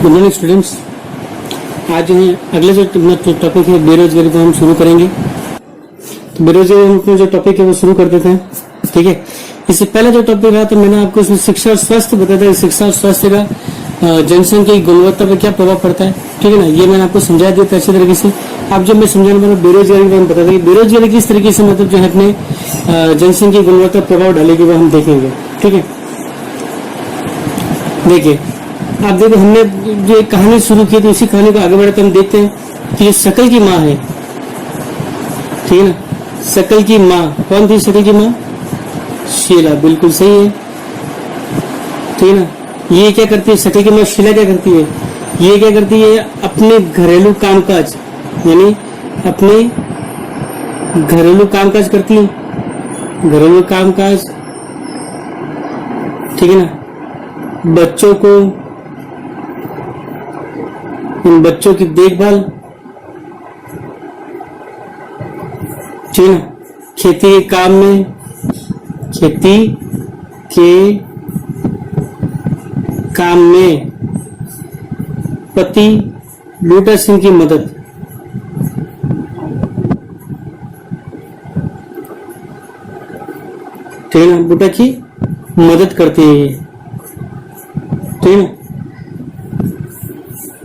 Good morning students. आज जो है अगले जो टॉपिक है बेरोजगारी को हम शुरू करेंगे। तो बेरोजगारी हम अपना जो टॉपिक है वो शुरू कर देते हैं, ठीक है। इससे पहले जो टॉपिक रहा तो मैंने आपको उसमें शिक्षा और स्वास्थ्य बताया था। शिक्षा और स्वास्थ्य का जनसंख्या की गुणवत्ता पर क्या प्रभाव पड़ता है, ठीक है ना। ये मैंने आपको समझा दिया था अच्छी तरीके से। अब जब मैं समझाने वाला बेरोजगारी को हम बता देंगे, बेरोजगारी किस तरीके से मतलब जो है अपने जनसंख्या की गुणवत्ता प्रभाव डालेगी वो हम देखेंगे, ठीक है। देखिए आप देखो, हमने जो एक कहानी शुरू की थी उसी कहानी को आगे बढ़ते हम देखते हैं कि जो शकल की माँ है, ठीक है ना। शकल की माँ कौन थी? शकल की माँ शीला, बिल्कुल सही है, ठीक है ना। ये क्या करती है? शकल की माँ शीला क्या करती है? ये क्या करती है? अपने घरेलू कामकाज, यानी अपने घरेलू कामकाज करती है, घरेलू कामकाज, ठीक है ना। बच्चों को, इन बच्चों की देखभाल, ठीक है ना। खेती के काम में, खेती के काम में पति बूटा सिंह की मदद, ठीक है ना, बूटा की मदद करती है ये, ठीक है ना।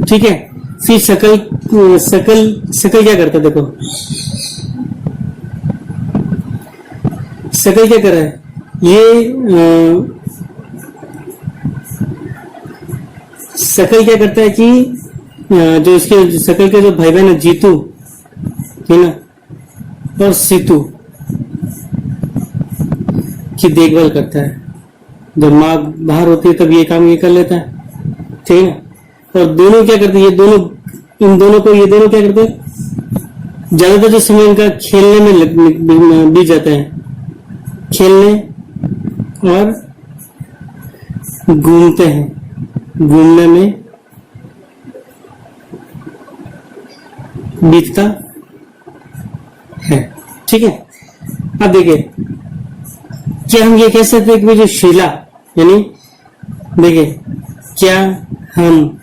ठीक है। फिर शकल क्या करता है? देखो शकल क्या कर रहा है? ये शकल क्या करता है कि जो इसके शकल के जो भाई बहन है जीतू, है ना, और सीतू की देखभाल करता है। जब माँ बाहर होती है तब ये काम ये कर लेता है, ठीक है ना। और दोनों क्या करते हैं? ये दोनों ये दोनों क्या करते हैं? ज्यादातर जो समय इनका खेलने में बीत जाता है, खेलने और घूमते हैं, घूमने में बीतता है, ठीक है। अब देखिए, क्या हम ये कह सकते हैं कि जो शीला, यानी देखिए, क्या हम,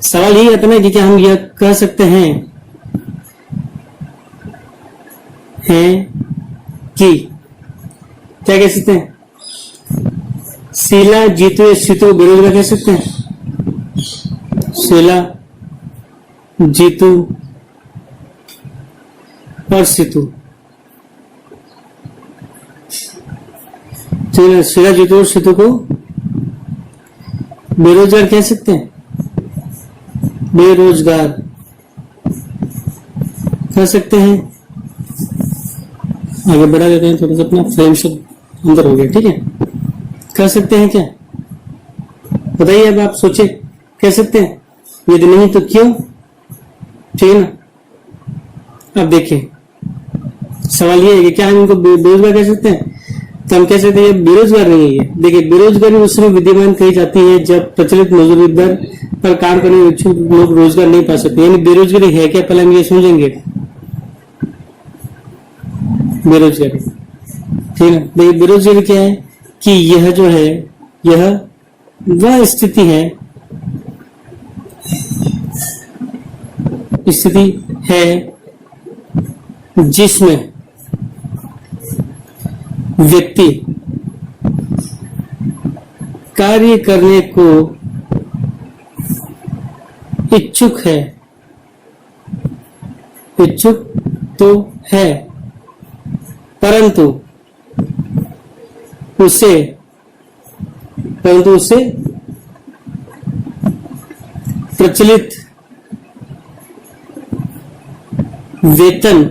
सवाल यही आता है कि क्या हम यह कह सकते हैं कि क्या कह सकते हैं? शीला, जीतू या सीतू बेरोजगार कह सकते हैं? शीला, जीतू और सीतू, शीला, जीतू और सीतू को बेरोजगार कह सकते हैं, बेरोजगार कह सकते हैं। आगे बढ़ा देते हैं, थोड़ा सा अपना फ्रेम से अंदर हो गया, ठीक है। कह सकते हैं क्या? बताइए, अब आप सोचे, कह सकते हैं? यदि नहीं तो क्यों, ठीक है ना। अब देखिए, सवाल ये है कि क्या हम इनको बेरोजगार कह सकते हैं? तो हम कह सकते हैं ये बेरोजगार नहीं है। ये देखिए, बेरोजगारी उस समय विद्यमान कही जाती है जब प्रचलित मजदूरी दर पर काम करने के इच्छुक लोग रोजगार नहीं पा सकते। यानी बेरोजगारी है क्या, पहले हम ये समझेंगे। बेरोजगारी, ठीक है ना। देखिए, बेरोजगारी क्या है कि यह जो है, यह वह स्थिति है जिसमें व्यक्ति कार्य करने को इच्छुक तो है, परंतु उसे प्रचलित वेतन,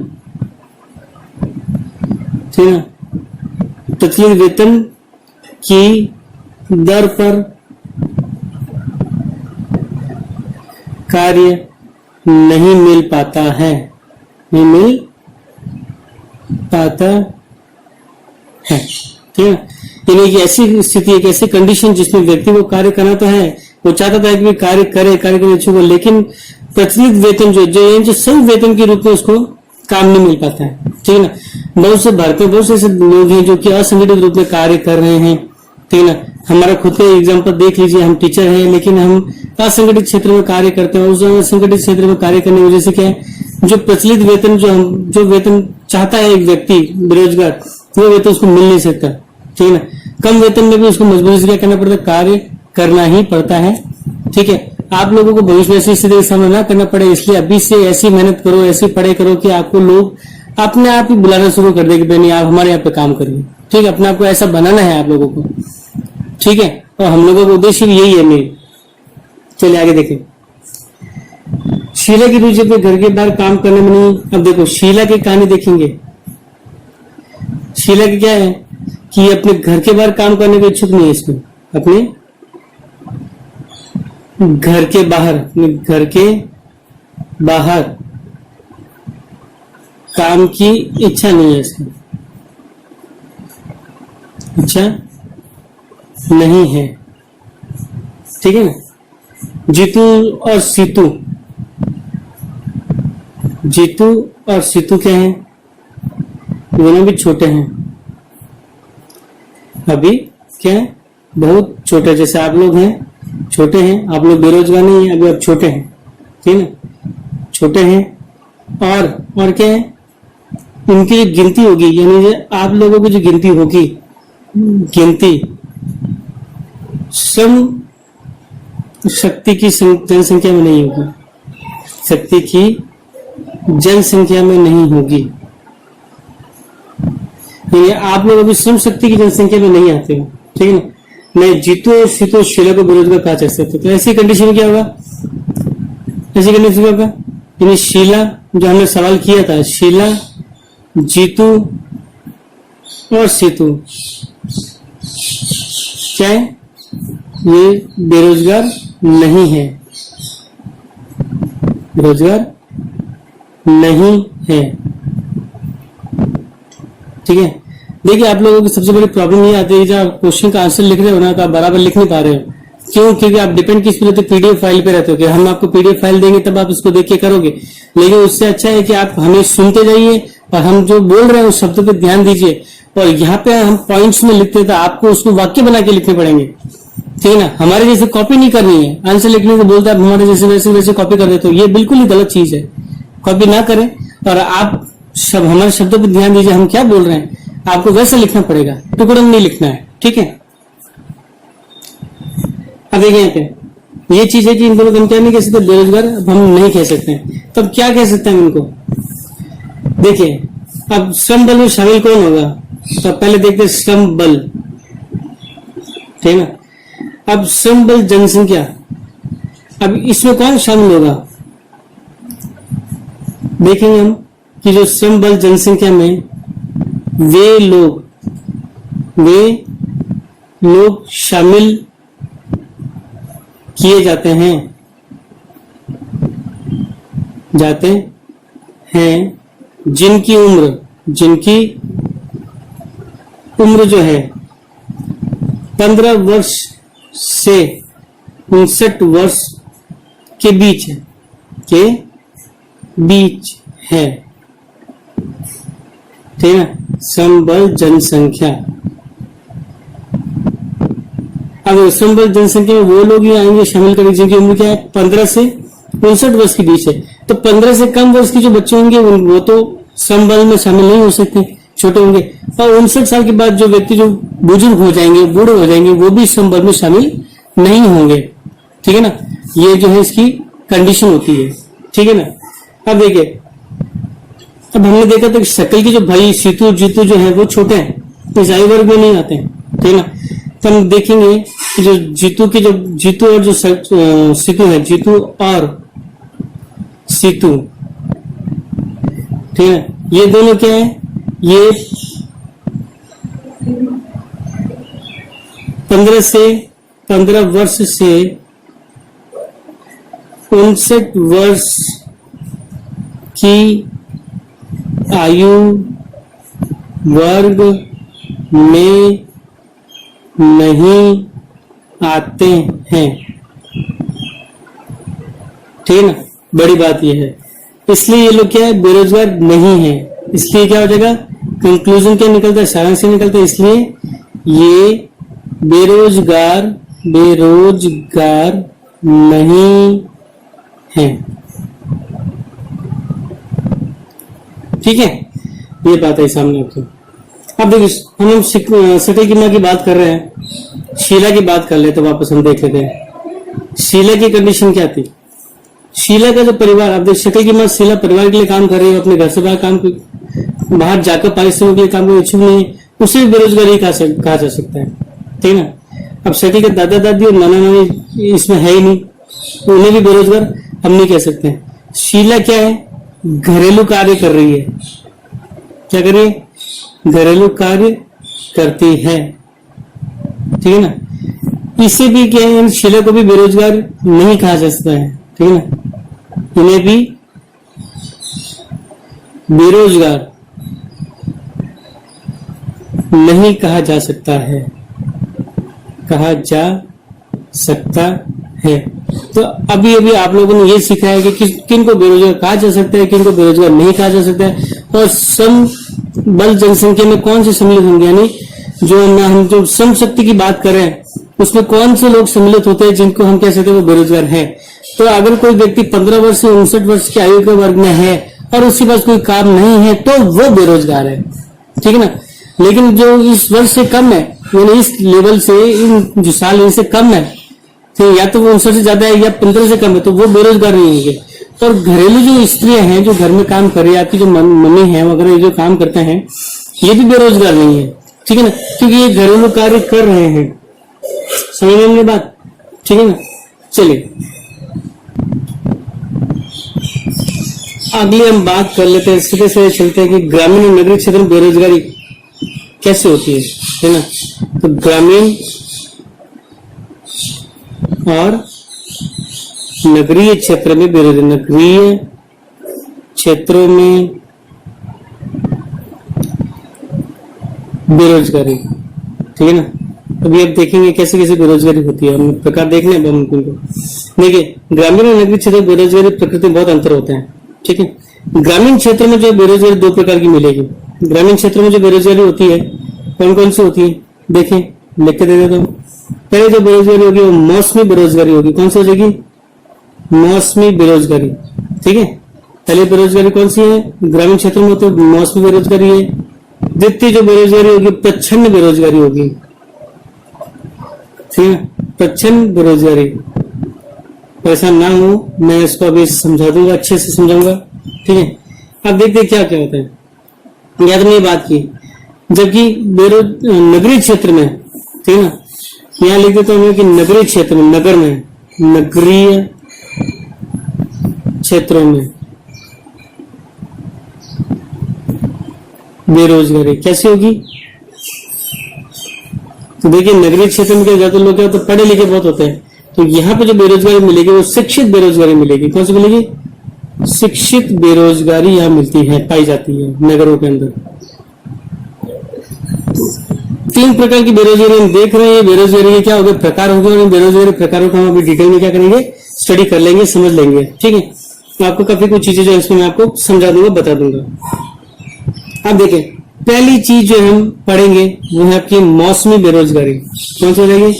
ठीक है, प्रचलित वेतन की दर पर कार्य नहीं मिल पाता है, ठीक है। यानी कि ऐसी स्थिति, एक ऐसी कंडीशन जिसमें व्यक्ति को कार्य करना तो है, वो चाहता था कि कार्य करने इच्छुक हो, लेकिन प्रचलित वेतन जो सही वेतन के रूप में उसको काम नहीं मिल पाता है, ठीक है ना। बहुत से भारतीय बहुत से ऐसे लोग हैं जो कि असंगठित रूप में कार्य कर रहे हैं, ठीक है ना, हमारा खुद का एग्जाम्पल देख लीजिए, हम टीचर हैं लेकिन हम असंगठित क्षेत्र में कार्य करते हैं। उस असंगठित क्षेत्र में कार्य करने की वजह से क्या है, जो प्रचलित वेतन जो वेतन चाहता है एक व्यक्ति बेरोजगार, वो वेतन उसको मिल नहीं सकता, ठीक है ना। कम वेतन में भी उसको मजबूरी से क्या करना पड़ता है, कार्य करना ही पड़ता है, ठीक है। आप लोगों को भविष्य में ऐसी स्थिति का सामना ना करना पड़े, इसलिए अभी से ऐसी मेहनत करो, ऐसी पढ़ाई करो कि आपको लोग अपने आप ही बुलाना शुरू कर दे कि नहीं आप हमारे यहाँ पे काम करिए, ठीक है। अपने आप को ऐसा बनाना है आप लोगों को, ठीक है। और हम लोगों का उद्देश्य भी यही है मेन। चलिए आगे देखें। शीला की रुचि अपने घर के बाहर काम करने में नहीं। अब देखो शीला की कहानी देखेंगे। शीला की क्या है कि अपने घर के बाहर काम करने के इच्छुक नहीं है, इसमें अपने घर के बाहर, अपने घर के बाहर काम की इच्छा नहीं है, इसमें इच्छा नहीं है, ठीक है ना। जीतू और सीतू, जीतू और सीतू क्या है, दोनों भी छोटे हैं, अभी क्या है, बहुत छोटे। जैसे आप लोग हैं, छोटे हैं, आप लोग बेरोजगार नहीं है, अभी आप छोटे हैं, ठीक है ना, छोटे हैं। और क्या है, उनकी जो गिनती होगी, यानी आप लोगों की जो गिनती होगी, गिनती श्रम शक्ति की जनसंख्या में नहीं होगी, शक्ति की जनसंख्या में नहीं होगी, यानी आप लोग अभी श्रम शक्ति की जनसंख्या में नहीं आते हो, ठीक है ना। मैं जीतू और सीतू शीला को बेरोजगार कहा जा सकते, तो ऐसी कंडीशन में क्या होगा, ऐसी कंडीशन में होगा, यानी शीला, जो हमने सवाल किया था, शीला, जीतू और सीतू क्या है, ये बेरोजगार नहीं है, बेरोजगार नहीं है, ठीक है। देखिए आप लोगों की सबसे बड़ी प्रॉब्लम ये आती है, जब आप क्वेश्चन का आंसर लिख रहे हो ना, तो आप बराबर लिख नहीं पा रहे हो। क्यों? क्योंकि आप डिपेंड किस पे रहते हो, पीडीएफ फाइल पे रहते हो कि हम आपको पीडीएफ फाइल देंगे तब आप इसको देख के करोगे। लेकिन उससे अच्छा है कि आप हमें सुनते जाइए और हम जो बोल रहे हैं उस शब्द पे ध्यान दीजिए। और यहाँ पे हम पॉइंट्स में लिखते हैं तो आपको उसको वाक्य बना के लिखने पड़ेंगे, ठीक है ना। हमारे जैसे कॉपी नहीं करनी है, आंसर लिखने को बोलते हैं हमारे जैसे वैसे वैसे कॉपी कर देते हो, ये बिल्कुल ही गलत चीज है। कॉपी ना करें और आप हमारे शब्दों पर ध्यान दीजिए, हम क्या बोल रहे हैं आपको वैसे लिखना पड़ेगा, टुकड़ा नहीं लिखना है, ठीक है। अब देखिए यहाँ पे ये चीज है कि इन दोनों को क्या नहीं कह सकते, बेरोजगार अब हम नहीं कह सकते हैं, तब क्या कह सकते हैं इनको। देखिए अब श्रम बल में शामिल कौन होगा, तो पहले देखते हैं श्रम बल, ठीक है ना। अब श्रम बल जनसंख्या, अब इसमें कौन शामिल होगा, देखेंगे हम कि जो श्रम बल जनसंख्या में वे लोग शामिल किए जाते हैं जिनकी उम्र जो है 15 वर्ष से 59 वर्ष के बीच है, ठीक है। संबल जनसंख्या, अब संबल जनसंख्या में वो लोग ही आएंगे शामिल करेंगे जिनकी उम्र क्या है 15 से 59 वर्ष के बीच है। तो 15 से कम वर्ष के जो बच्चे होंगे वो तो संबल में शामिल नहीं हो सकते, छोटे होंगे। और 59 साल के बाद जो व्यक्ति जो बुजुर्ग हो जाएंगे, बूढ़े हो जाएंगे, वो भी संबल में शामिल नहीं होंगे, ठीक है ना। ये जो है इसकी कंडीशन होती है, ठीक है ना। अब देखिए, अब हमने देखा था कि शक्ल के जो भाई सीतू जीतू जो है वो छोटे हैं, तो इस आयु वर्ग में नहीं आते हैं, ठीक है ना। तो हम देखेंगे कि जो जीतू और जो सीतू है, जीतू और सीतू, ठीक है, ये दोनों क्या है, ये 15 वर्ष से 59 वर्ष की आयु वर्ग में नहीं आते हैं, ठीक है ना। बड़ी बात यह है, इसलिए ये लोग क्या है, बेरोजगार नहीं है। इसलिए क्या हो जाएगा, कंक्लूजन क्या निकलता है, सारांश निकलता है। इसलिए ये बेरोजगार बेरोजगार नहीं है। ठीक है, ये बात है सामने आपको। अब देखिए हम शक्ल की माँ की बात कर रहे हैं, शीला की बात कर लेते, वापस हम देख लेते हैं शीला की कंडीशन क्या थी। शीला का जो परिवार, अब देख शक्ल की माँ शीला परिवार के लिए काम कर रही है, अपने घर से बाहर जाकर पारिश्रमिक के लिए काम करने इच्छुक नहीं है, उसे भी बेरोजगारी कहा जा सकता है। ठीक है ना। अब शक्ल के दादा दादी और नाना नानी इसमें है ही नहीं, तो उन्हें भी बेरोजगार हम नहीं कह सकते हैं। शीला क्या है, घरेलू कार्य कर रही है। क्या कर रही है, घरेलू कार्य करती है। ठीक है ना। इससे भी क्या है, शीला को भी बेरोजगार नहीं कहा जा सकता है। ठीक है ना, इन्हें भी बेरोजगार नहीं कहा जा सकता है, कहा जा सकता है। तो अभी अभी आप लोगों ने ये सीखा है कि किन को बेरोजगार कहा जा सकता है, किन को बेरोजगार नहीं कहा जा सकता है, और सम बल जनसंख्या में कौन से सम्मिलित होंगे, यानी हम जो श्रम शक्ति की बात करें उसमें कौन से लोग सम्मिलित होते हैं जिनको हम कह सकते हैं वो बेरोजगार है। तो अगर कोई व्यक्ति 15 वर्ष से 59 वर्ष की आयु के वर्ग में है और उसके पास कोई काम नहीं है तो वो बेरोजगार है। ठीक है ना। लेकिन जो इस वर्ष से कम है, यानी इस लेवल से, इन जो साल इनसे कम है, तो या तो वो 59 से ज्यादा है या 15 से कम है, तो वो बेरोजगार नहीं होंगे। और घरेलू जो स्त्रियां हैं जो घर में काम कर रही है, आपकी जो मम्मी है वगैरह जो काम करते हैं, ये भी बेरोजगार नहीं है। ठीक है ना, क्योंकि ये घरेलू कार्य कर रहे हैं। समझ में मेरी बात। ठीक है ना। चलिए अगली हम बात कर लेते हैं, सीधे सीधे चलते हैं कि ग्रामीण और नगरीय क्षेत्र में बेरोजगारी कैसे होती है ना। तो ग्रामीण और नगरीय क्षेत्र में बेरोजगारी, नगरीय क्षेत्रों में बेरोजगारी। ठीक है ना। अभी अब देखेंगे कैसे कैसे बेरोजगारी होती है, हम प्रकार देख लें। देखिए ग्रामीण और नगरीय क्षेत्र में बेरोजगारी प्रकृति में बहुत अंतर होता है। ठीक है। ग्रामीण क्षेत्र में जो बेरोजगारी दो प्रकार की मिलेगी। ग्रामीण क्षेत्र में जो बेरोजगारी होती है कौन कौन सी होती है, देखें लिख के दे देता हूं। पहले जो बेरोजगारी होगी वो मौसमी बेरोजगारी होगी। कौन सी हो जाएगी, मौसमी बेरोजगारी। ठीक है। पहले बेरोजगारी कौन सी है, ग्रामीण क्षेत्र में होती है मौसमी बेरोजगारी है। द्वितीय जो बेरोजगारी होगी प्रच्छन्न बेरोजगारी होगी। ठीक है, प्रच्छन्न बेरोजगारी। ऐसा ना हो, मैं इसको अभी समझा दूंगा, अच्छे से समझाऊंगा। ठीक है। अब देखते क्या क्या होता है। याद नहीं बात की, जबकि नगरीय क्षेत्र में, ठीक है ना, यहां लिख देता हूं कि नगरीय क्षेत्र में, नगर में, नगरीय क्षेत्रों में बेरोजगारी कैसी होगी। तो देखिए नगरीय क्षेत्र में क्या ज्यादा लोग क्या होते हैं, पढ़े लिखे बहुत होते हैं। तो यहाँ पे जो बेरोजगारी मिलेगी वो शिक्षित बेरोजगारी मिलेगी। कौन सी मिलेगी, शिक्षित बेरोजगारी यहाँ मिलती है, पाई जाती है नगरों के अंदर। तीन प्रकार की बेरोजगारी हम देख रहे हैं। बेरोजगारी के क्या हो गए, प्रकार हो गए, और बेरोजगारी प्रकारों को हम अभी डिटेल में क्या करेंगे, स्टडी कर लेंगे, समझ लेंगे। ठीक है। तो आपको काफी कुछ चीजें जो है इसमें मैं आपको समझा दूंगा, बता दूंगा। अब देखें पहली चीज जो हम पढ़ेंगे वो है आपकी मौसमी बेरोजगारी। कौन सी हो जाएगी,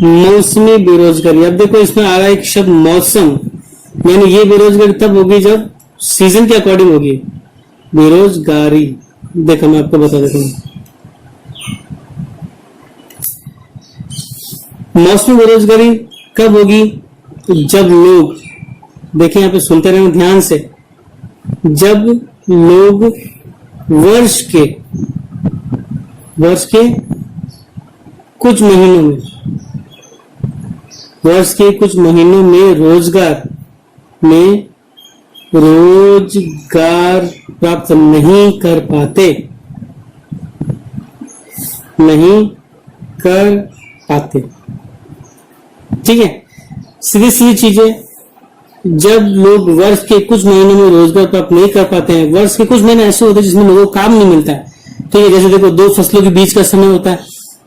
मौसमी बेरोजगारी। अब देखो इसमें आ रहा है एक शब्द मौसम, यानी ये बेरोजगारी तब होगी जब सीजन के अकॉर्डिंग होगी बेरोजगारी। देखो मैं आपको बता देता हूं, मौसमी बेरोजगारी कब होगी, जब लोग, देखिए यहाँ पे सुनते रहना ध्यान से, जब लोग वर्ष के कुछ महीनों में, वर्ष के कुछ महीनों में रोजगार प्राप्त नहीं कर पाते, ठीक है। सीधी सीधी चीजें, जब लोग वर्ष के कुछ महीनों में रोजगार प्राप्त नहीं कर पाते हैं, वर्ष के कुछ महीने ऐसे होते हैं जिसमें लोगों को काम नहीं मिलता है। ठीक है। जैसे देखो दो फसलों के बीच का समय होता है,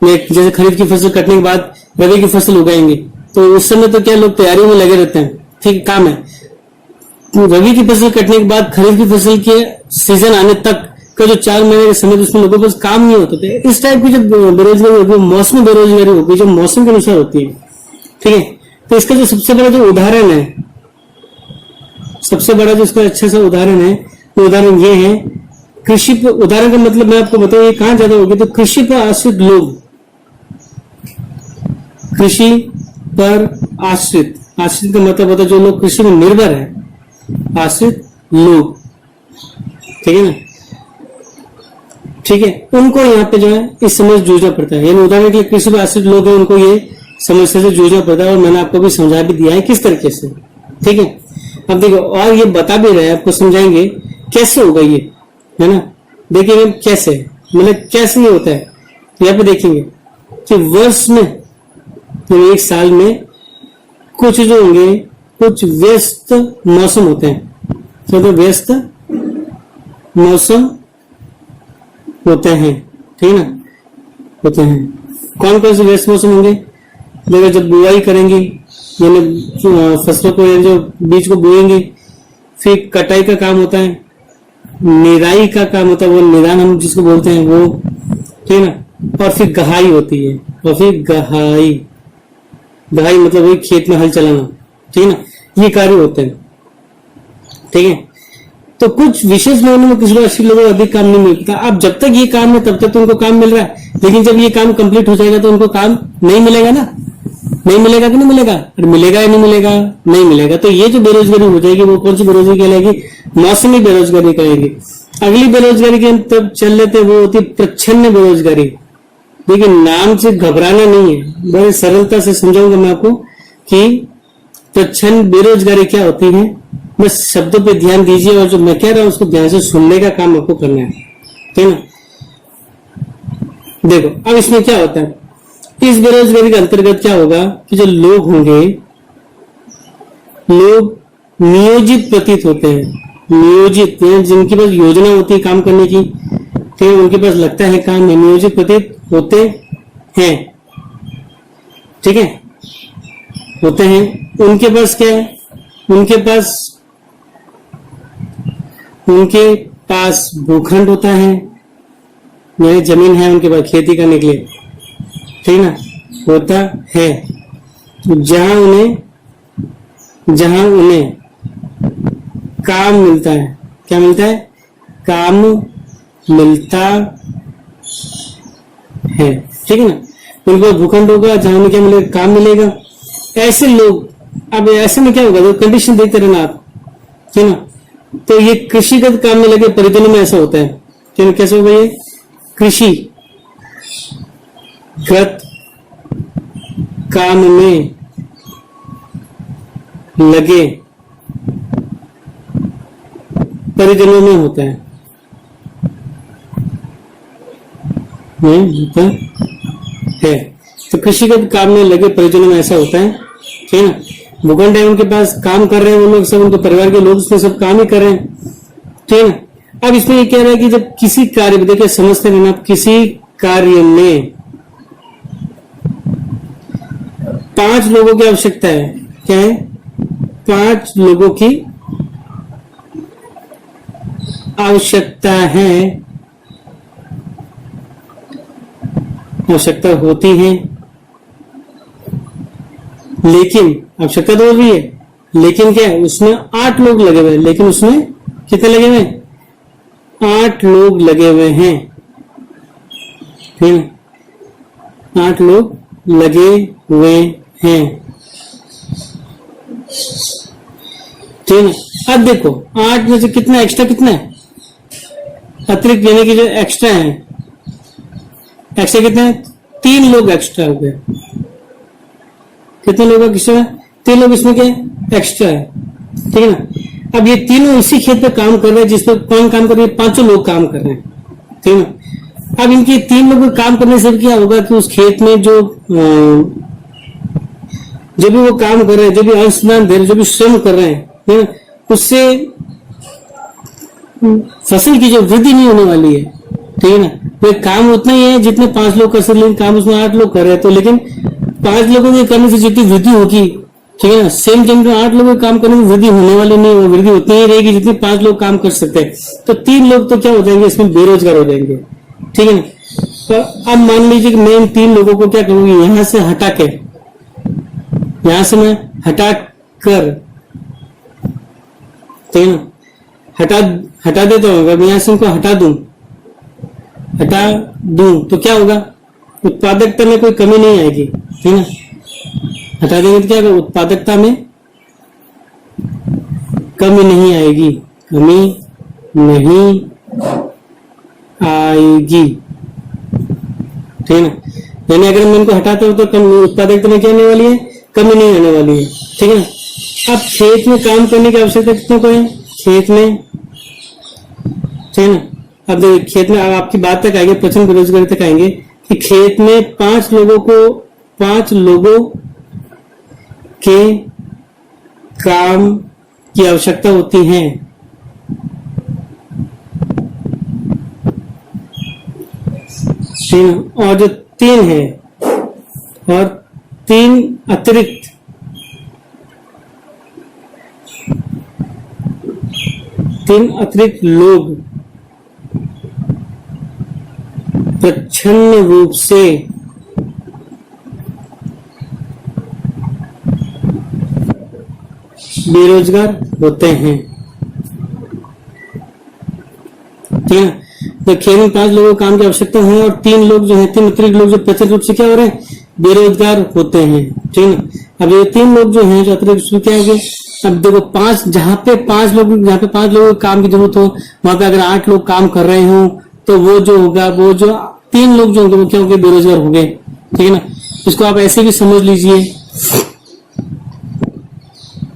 जैसे खरीफ की फसल कटने के बाद रबी की फसल उगाएंगे, तो उस समय तो क्या लोग तैयारियों में लगे रहते हैं। ठीक काम है। रबी की फसल कटने के बाद खरीफ की फसल के सीजन आने तक का जो 4 महीने के समय उसमें लोगों के पास काम नहीं होते थे। इस टाइप की जब बेरोजगारी होगी, मौसमी बेरोजगारी होगी, जो मौसम के अनुसार होती है, ठीक है। तो इसका जो सबसे बड़ा जो उदाहरण है, सबसे बड़ा जो इसका अच्छा सा उदाहरण है, वो उदाहरण ये है कृषि पर। उदाहरण का मतलब मैं आपको बताऊं ये कहां ज्यादा होगी, तो कृषि पर आश्रित लोग, कृषि पर आश्रित, आश्रित का मतलब होता है जो लोग कृषि में निर्भर है, आश्रित लोग, ठीक है ना, ठीक है। उनको यहाँ पे जो है इस समस्या जूझना पड़ता है। यानी उदाहरण के लिए कृषि पर आश्रित लोग हैं, उनको ये समस्या से जूझना पड़ता है, और मैंने आपको भी समझा भी दिया है किस तरीके से, ठीक है। अब देखो, और ये बता भी रहे हैं, आपको समझाएंगे कैसे होगा ये, है ना। देखिए कैसे, मतलब कैसे ये होता है, यहाँ पे देखेंगे कि वर्ष में, यानी एक साल में कुछ जो होंगे, कुछ व्यस्त मौसम होते हैं, तो व्यस्त मौसम होते हैं, ठीक है ना, होते हैं। कौन कौन से व्यस्त मौसम होंगे, देखो जब बुआई करेंगे, यानी फसलों को, जो बीज को बोएंगे, फिर कटाई का काम होता है, निराई का काम होता है, वो निदान हम जिसको बोलते हैं वो, ठीक है ना, और फिर गहाई होती है, और फिर गहाई, गहाई मतलब वही खेत में हल चलाना, ठीक है ना, ये कार्य होते हैं, ठीक है। तो कुछ विशेष महीनों में कुछ राशि लोगों को अधिक काम नहीं मिलता। अब जब तक ये काम है तब तक तो उनको काम मिल रहा है, लेकिन जब ये काम कंप्लीट हो जाएगा तो उनको काम नहीं मिलेगा ना, नहीं मिलेगा कि नहीं मिलेगा, और मिलेगा या नहीं मिलेगा, नहीं मिलेगा। तो ये जो बेरोजगारी हो जाएगी वो कौन सी बेरोजगारी कहलाएगी, मौसमी बेरोजगारी कहेगी। अगली बेरोजगारी के तब चल लेते वो होती प्रच्छन्न बेरोजगारी। देखिए नाम से घबराना नहीं है, बड़ी सरलता से समझाऊंगा मैं आपको कि प्रच्छन्न बेरोजगारी क्या होती है। बस शब्दों पे ध्यान दीजिए, और जो मैं कह रहा हूं उसको ध्यान से सुनने का काम आपको करना है, ठीक है ना। देखो अब इसमें क्या होता है, इस बेरोजगारी के अंतर्गत क्या होगा कि जो लोग होंगे, लोग नियोजित प्रतीत होते हैं, नियोजित जिनके पास योजना होती है काम करने की, ठीक है, उनके पास लगता है काम में, नियोजित प्रतीत होते हैं, ठीक है, होते हैं। उनके पास क्या है, उनके पास भूखंड होता है, यानी जमीन है उनके पास खेती करने के लिए, ठीक ना, होता है, जहां उन्हें काम मिलता है। क्या मिलता है, काम मिलता है, ठीक है ना। उनको भूखंड होगा जहां उन्हें क्या मिलेगा, काम मिलेगा। ऐसे लोग, अब ऐसे में क्या होगा, तो कंडीशन देखते रहना आप, ठीक है ना। तो ये कृषिगत काम में लगे परिजनों में ऐसा होता है, ठीक है। कैसे होगा ये, कृषिगत काम में लगे परिजनों में होता है, होता है। तो कृषिगत काम में लगे परिजनों में ऐसा होता है, ठीक है ना। भूखंड है, उनके पास काम कर रहे हैं वो लोग, सब उनके परिवार के लोग उसमें सब काम ही कर रहे हैं, ठीक है ना। अब इसमें ये कह रहा है कि जब किसी कार्य में, देखिए समझते रहना, किसी कार्य में 5 लोगों की आवश्यकता है, क्या है, 5 लोगों की आवश्यकता है, आवश्यकता होती है, लेकिन आवश्यकता तो भी है, लेकिन क्या है, उसमें 8 लोग लगे हुए हैं, लेकिन उसमें कितने लगे हुए हैं, 8 लोग लगे हुए हैं, ठीक है, 8 लोग लगे हुए हैं, ठीक है। अब देखो 8 में से कितना एक्स्ट्रा, कितना है अतिरिक्त, यानी कि जो एक्स्ट्रा है, एक्स्ट्रा कितना है, 3 लोग एक्स्ट्रा हो गए। कितने लोग एक्स्ट्रा, 3 लोग इसमें क्या है, एक्स्ट्रा है, ठीक है ना। अब ये तीनों इसी खेत पे काम कर रहे हैं, जिस पर कौन काम कर रहे हैं, 5 लोग काम कर रहे हैं, ठीक है ना। अब इनके 3 लोगों काम करने से क्या होगा कि उस खेत में जो भी वो काम कर रहे हैं, जो भी अंशदान दे रहे हैं, जो भी श्रम कर रहे हैं, उससे फसल की जो वृद्धि नहीं होने वाली है, ठीक है ना। तो काम उतना ही है जितने 5 लोग कर सकते, लेकिन काम उसमें 8 लोग कर रहे हैं, तो लेकिन 5 लोगों के करने से जितनी वृद्धि होगी ठीक है ना। सेम टाइम पे 8 लोगों काम करने में वृद्धि होने वाली नहीं, वो वृद्धि उतनी ही रहेगी जितनी 5 लोग काम कर सकते हैं। तो 3 लोग तो क्या हो जाएंगे, इसमें बेरोजगार हो जाएंगे। ठीक है ना। तो अब मान लीजिए कि मैं इन 3 लोगों को क्या करूंगी, यहां से हटा के, यहां से मैं हटा कर, ठीक है ना, हटा देता हूं। अगर मैं यहां से इनको हटा दूं तो क्या होगा, उत्पादकता में कोई कमी नहीं आएगी। ठीक है ना। हटा देंगे तो क्या होगा, उत्पादकता में कमी नहीं आएगी, कमी नहीं आएगी। ठीक है ना। यानी अगर मैं इनको हटाता हूं तो उत्पादकता में क्या आने वाली है, कमी नहीं आने वाली है। ठीक है ना। अब खेत में काम करने की आवश्यकता कितनों को है, खेत में, ठीक है ना। अब देखिए खेत में, अब आपकी बात तक आएंगे, प्रचंड बेरोजगारी तक आएंगे कि खेत में 5 लोगों के काम की आवश्यकता होती है। और जो 3 है, और 3 अतिरिक्त लोग प्रच्छन्न रूप से बेरोजगार होते हैं। ठीक है। तो खेत में 5 लोगों को काम की आवश्यकता है और 3 लोग जो है, 3 अतिरिक्त लोग जो प्रचंड रूप से क्या हो रहे हैं, बेरोजगार होते हैं। ठीक है ना। अब ये 3 लोग जो हैं जो अतिरिक्त क्या है, अब देखो 5, जहां पे 5 लोगों को काम की जरूरत हो, वहां पे अगर 8 लोग काम कर रहे हो तो वो जो होगा, वो जो 3 लोग जो होंगे वो क्या हो गए, बेरोजगार हो गए। ठीक है ना। इसको आप ऐसे भी समझ लीजिए,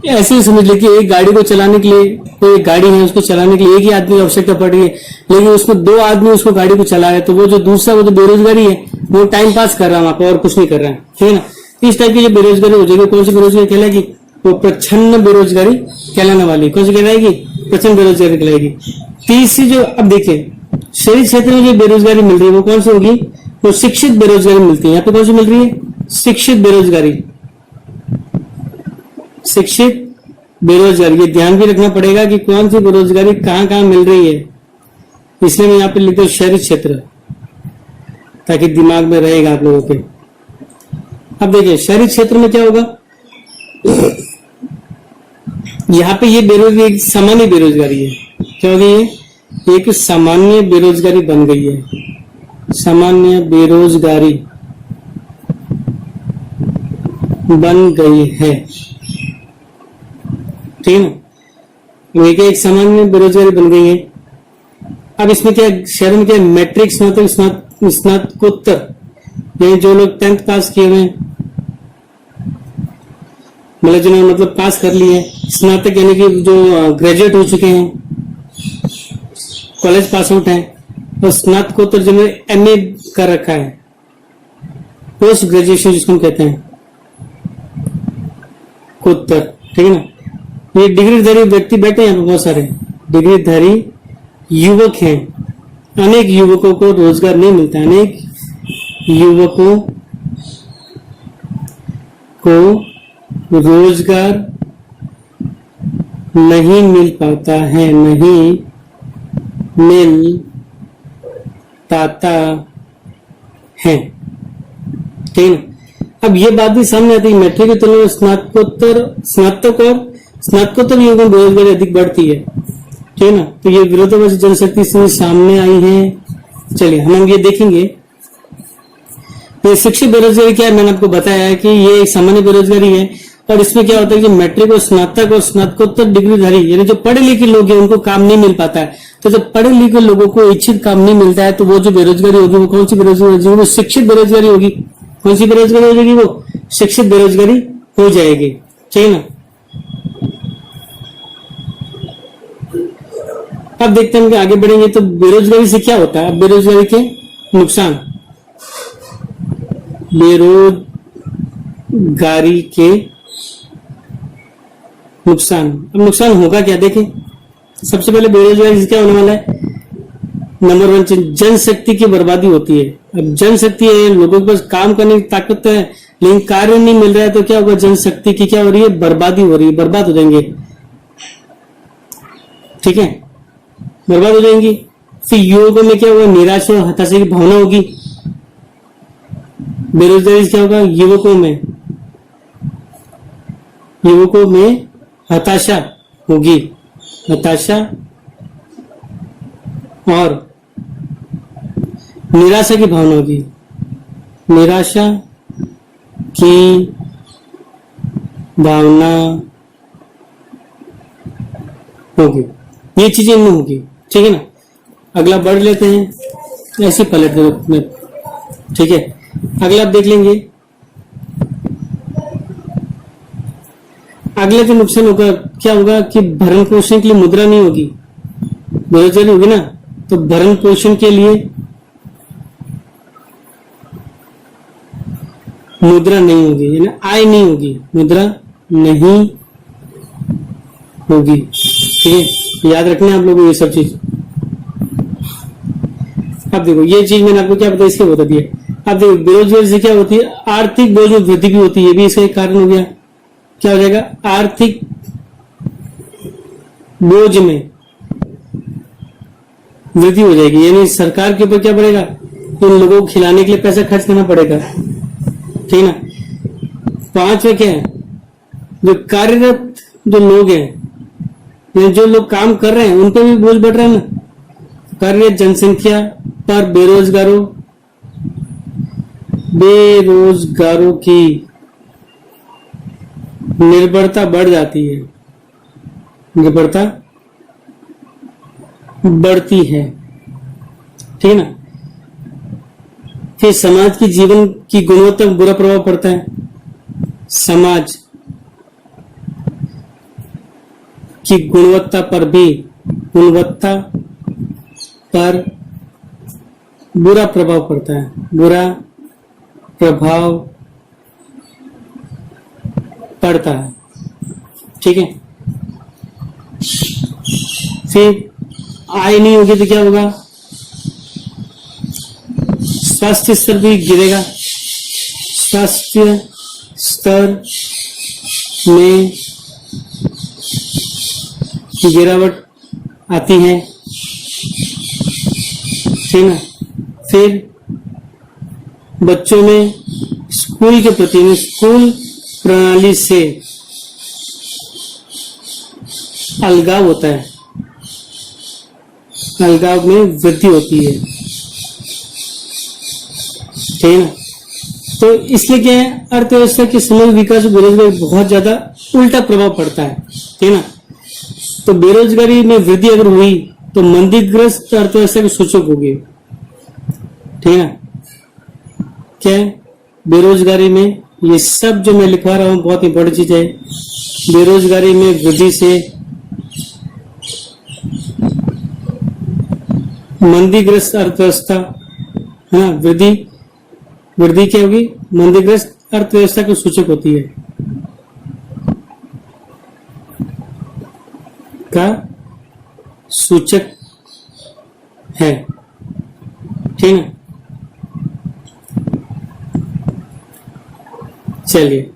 ऐसे ही समझ लीजिए एक गाड़ी को चलाने के लिए, कोई एक गाड़ी है, उसको चलाने के लिए एक ही आदमी की आवश्यकता पड़ रही है, लेकिन उसमें 2 आदमी उसको गाड़ी को चला रहे, तो वो जो दूसरा, वो जो बेरोजगारी है, वो टाइम पास कर रहा है वहां पर और कुछ नहीं कर रहा है। ठीक है ना। इस टाइप की जो बेरोजगारी हो जाएगी, कौन सी बेरोजगारी कहलाएगी, वो प्रच्छन्न बेरोजगारी कहलाने वाली। कौन सी कहलाएगी, प्रच्छन्न बेरोजगारी कहलाएगी। तीसरी जो, अब देखिए शहरी क्षेत्र में जो बेरोजगारी मिल रही है वो कौन सी होगी, वो शिक्षित बेरोजगारी मिलती है। यहाँ पे कौन सी मिल रही है, शिक्षित बेरोजगारी। शिक्षित बेरोजगारी, ये ध्यान भी रखना पड़ेगा कि कौन सी बेरोजगारी कहां कहां मिल रही है, इसलिए मैं यहाँ पे लिखता हूँ शहरी क्षेत्र, ताकि दिमाग में रहेगा आप लोगों के। अब देखिए शहरी क्षेत्र में क्या होगा, यहाँ पे ये बेरोजगारी सामान्य बेरोजगारी है। क्या हो गई है, एक सामान्य बेरोजगारी बन गई है, सामान्य बेरोजगारी बन गई है। ठीक है ना। एक सामान्य बेरोजगारी बन गई है। अब इसमें क्या, शहर में क्या, मैट्रिक, स्नातकोत्तर, यानी जो लोग 10th पास किए हुए, मतलब जिन्होंने मतलब पास कर लिए, स्नातक यानी कि जो ग्रेजुएट हो चुके हैं, कॉलेज पास आउट है, और स्नातकोत्तर जिन्होंने MA कर रखा है, पोस्ट ग्रेजुएशन जिसको हम कहते हैं, कोत्तर। ठीक है ना। ये डिग्रीधारी व्यक्ति बैठे हैं यहाँ पे, बहुत सारे डिग्रीधारी युवक हैं। अनेक युवकों को रोजगार नहीं मिलता, अनेक युवकों को रोजगार नहीं मिल पाता है, नहीं मिल पाता है। ठीक है ना। अब ये बात भी सामने आती है, मैट्रिक की तुलना में स्नातकोत्तर युवकों में बेरोजगारी अधिक बढ़ती है। ठीक है ना। तो ये विरोधाभासी जनशक्ति से सामने आई है। चलिए हम ये देखेंगे, ये शिक्षित बेरोजगारी क्या है, मैंने आपको बताया है कि ये एक सामान्य बेरोजगारी है। और इसमें क्या होता है कि मैट्रिक और स्नातक और स्नातकोत्तर डिग्रीधारी यानी जो पढ़े लिखे लोग हैं उनको काम नहीं मिल पाता है। तो जब पढ़े लिखे लोगों को इच्छित काम नहीं मिलता है तो वो जो बेरोजगारी होगी वो कौन सी बेरोजगारी होगी, वो शिक्षित बेरोजगारी होगी। कौन सी बेरोजगारी हो जाएगी, वो शिक्षित बेरोजगारी हो जाएगी। ठीक है ना। अब देखते हैं कि आगे बढ़ेंगे तो बेरोजगारी से क्या होता है। अब बेरोजगारी के नुकसान, बेरोजगारी के नुकसान। अब नुकसान होगा क्या, देखें सबसे पहले बेरोजगारी से क्या होने वाला है, नंबर 1 जनशक्ति की बर्बादी होती है। अब जनशक्ति है, लोगों के पास काम करने की ताकत है लेकिन कार्य नहीं मिल रहा है तो क्या होगा, जनशक्ति की क्या हो रही है, बर्बादी हो रही है, बर्बाद हो जाएंगे। ठीक है, बर्बाद हो जाएंगी। फिर युवकों में क्या होगा, निराशा और हताशा की भावना होगी। बेरोजगारी से क्या होगा, युवकों में हताशा होगी, हताशा और निराशा की भावना होगी, निराशा की भावना होगी, ये चीजें नहीं होगी। ठीक है ना, अगला बढ़ लेते हैं, ऐसे पलट दो। ठीक है, अगला आप देख लेंगे। अगला जो नुकसान होगा क्या होगा कि भरण पोषण के लिए मुद्रा नहीं होगी। बेरोजगारी होगी ना, तो भरण पोषण के लिए मुद्रा नहीं होगी, यानी आय नहीं होगी, मुद्रा नहीं होगी। ठीक है, याद रखना आप लोगों को ये सब चीज। अब देखो ये चीज मैंने आपको क्या बताया, इसके बता दिया। अब देखो बेरोजगारी से क्या होती है, आर्थिक बोझ में वृद्धि भी होती है, ये भी इसका एक कारण हो गया। क्या हो जाएगा, आर्थिक बोझ में वृद्धि हो जाएगी, यानी सरकार के ऊपर क्या पड़ेगा, इन लोगों को खिलाने के लिए पैसा खर्च करना पड़ेगा। ठीक ना। पांचवा क्या है, जो कार्यरत जो लोग हैं, जो लोग काम कर रहे हैं, उन पर भी बोझ बढ़ रहा है ना। कार्यरत जनसंख्या पर बेरोजगारों की निर्भरता बढ़ जाती है, निर्भरता बढ़ती है। ठीक है ना। फिर समाज की जीवन की गुणवत्ता पर बुरा प्रभाव पड़ता है, समाज की गुणवत्ता पर बुरा प्रभाव पड़ता है, बुरा प्रभाव पड़ता है। ठीक है, फिर आय नहीं होगी तो क्या होगा, स्वास्थ्य स्तर भी गिरेगा, स्वास्थ्य स्तर में गिरावट आती है। ठीक ना। फिर बच्चों में स्कूल के प्रति, स्कूल प्रणाली से अलगाव होता है, अलगाव में वृद्धि होती है। ठीक है ना। तो इसलिए क्या है, अर्थव्यवस्था के समग्र विकास और बेरोजगारी बहुत ज्यादा उल्टा प्रभाव पड़ता है। ठीक है ना। तो बेरोजगारी में वृद्धि अगर हुई तो मंदीग्रस्त अर्थव्यवस्था के सूचक होगी। ठीक है ना। क्या है, बेरोजगारी में ये सब जो मैं लिखवा रहा हूं बहुत इंपॉर्टेंट चीज है। बेरोजगारी में वृद्धि से मंदीग्रस्त अर्थव्यवस्था, हाँ वृद्धि क्या होगी, मंदीग्रस्त अर्थव्यवस्था की सूचक होती है, का सूचक है। ठीक है। चलिए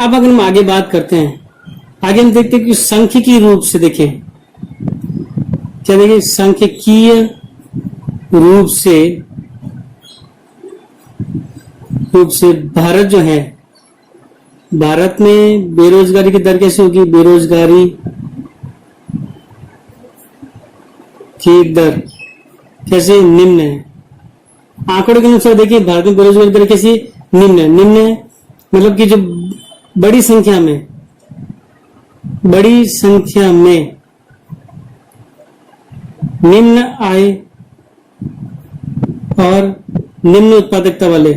अब अगर हम आगे बात करते हैं, आगे हम देखते हैं कि सांख्यिकीय रूप से देखें, क्या देखिए, सांख्यिकीय रूप से भारत जो है, भारत में बेरोजगारी की दर कैसे होगी, बेरोजगारी की दर कैसे निम्न है। आंकड़ों के अनुसार देखिए भारत में बेरोजगारी दर कैसी निम्न है, मतलब कि जो बड़ी संख्या में निम्न आय और निम्न उत्पादकता वाले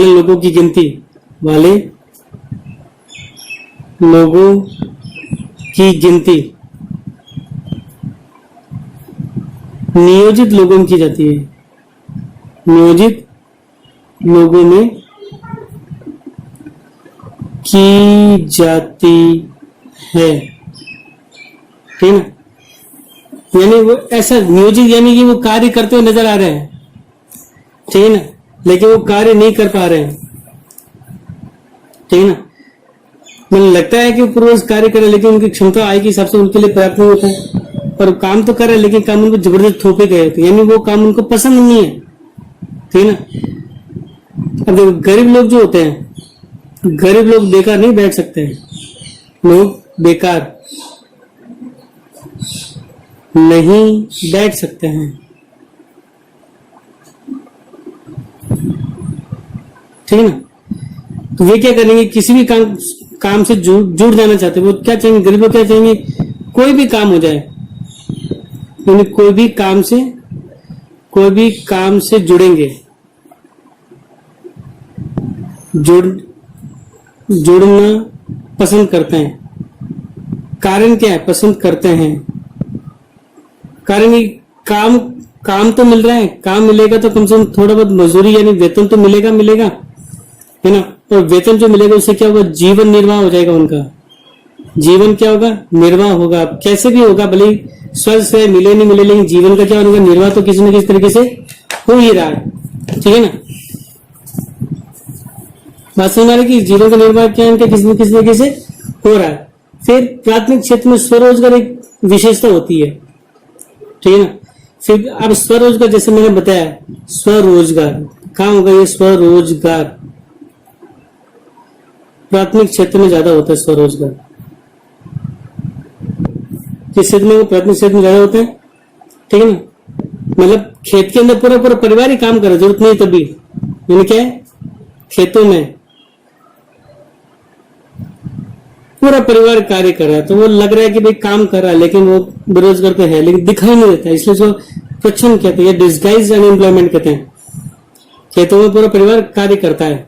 लोगों की गिनती नियोजित लोगों में की जाती है, नियोजित लोगों में की जाती है। ठीक है ना। यानी वो ऐसा नियोजित, यानी कि वो कार्य करते हुए नजर आ रहे हैं, ठीक है ना, लेकिन वो कार्य नहीं कर पा रहे हैं, ठीक है ना। मुझे लगता है कि पूर्वज कार्य करे, लेकिन उनकी क्षमता आय के हिसाब से उनके लिए पर्याप्त नहीं होता है, और काम तो कर रहे हैं लेकिन काम उनको जबरदस्त थोपे गए होते, यानी वो काम उनको पसंद नहीं है, ठीक है ना। अब देखो गरीब लोग जो होते हैं, गरीब लोग बेकार नहीं बैठ सकते हैं, लोग बेकार नहीं बैठ सकते हैं, ठीक है ना। तो वे क्या करेंगे, किसी भी काम से जुड़ जाना चाहते हैं। वो क्या चाहेंगे, गरीब लोग क्या चाहेंगे, कोई भी काम हो जाए, यानी कोई भी काम से जुड़ेंगे, जुड़ना पसंद करते हैं। कारण क्या है, पसंद करते हैं, कारण ये काम तो मिल रहा है, काम मिलेगा तो कम से कम थोड़ा बहुत मजदूरी यानी वेतन तो मिलेगा, है ना। और वेतन जो मिलेगा उससे क्या होगा, जीवन निर्वाह हो जाएगा उनका, जीवन क्या होगा, निर्वाह होगा। कैसे भी होगा, भले स्वस्थ से मिले नहीं मिले, लेकिन जीवन का क्या होगा, निर्वाह तो किसी न किसी तरीके से हो ही रहा है, ठीक है ना। बात समझ आ रही कि जीवन का निर्वाह क्या है, किसी न किसी तरीके से हो रहा है। फिर प्राथमिक क्षेत्र में स्वरोजगार एक विशेषता होती है, ठीक है ना। फिर अब स्वरोजगार, जैसे मैंने बताया, स्वरोजगार कहाँ होगा, ये स्वरोजगार प्राथमिक क्षेत्र में ज्यादा होता है। स्वरोजगार किस क्षेत्र में, प्राथमिक क्षेत्र में ज्यादा होता है, ठीक है ना। मतलब खेत के अंदर पूरा परिवार ही काम करे, जरूरत नहीं तभी, यानी क्या है, खेतों में पूरा परिवार कार्य कर रहा है, तो वो लग रहा है कि भाई काम कर रहा है, लेकिन वो बेरोजगार तो है, लेकिन दिखाई नहीं देता, इसलिए जो प्रच्छन्न कहते हैं, डिस्गाइज अनएम्प्लॉयमेंट कहते हैं। खेतों में पूरा परिवार कार्य करता है,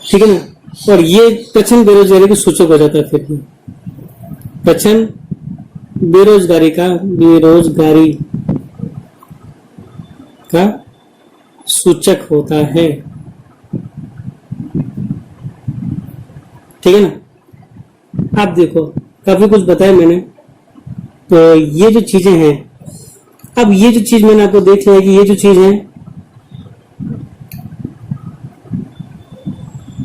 ठीक है ना। और ये प्रच्छन्न बेरोजगारी के सूचक हो जाता है। फिर प्रच्छन्न बेरोजगारी का सूचक होता है, ठीक है ना। आप देखो काफी कुछ बताया मैंने, तो ये जो चीजें हैं, अब ये जो चीज मैंने आपको देख लिया कि ये जो चीज है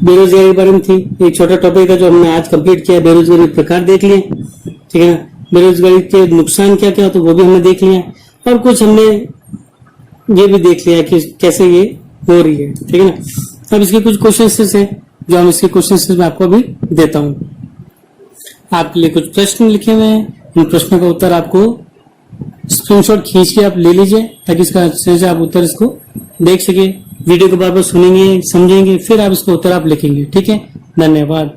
बेरोजगारी के बारे में थी, एक छोटा टॉपिक था जो हमने आज कंप्लीट किया। बेरोजगारी के प्रकार देख लिए, ठीक है ना, बेरोजगारी के नुकसान क्या क्या, तो वो भी हमने देख लिया, और कुछ हमने ये भी देख लिया कि कैसे ये हो रही है, ठीक है ना। अब इसके कुछ क्वेश्चंस हैं जो हम इसके क्वेश्चंस में आपको भी देता हूँ। आपके लिए कुछ प्रश्न लिखे हुए हैं, इन प्रश्नों का उत्तर आपको स्क्रीनशॉट खींच के आप ले लीजिए, ताकि इसका अच्छे से आप उत्तर इसको देख सके। वीडियो को बार बार सुनेंगे, समझेंगे, फिर आप इसका उत्तर आप लिखेंगे, ठीक है। धन्यवाद।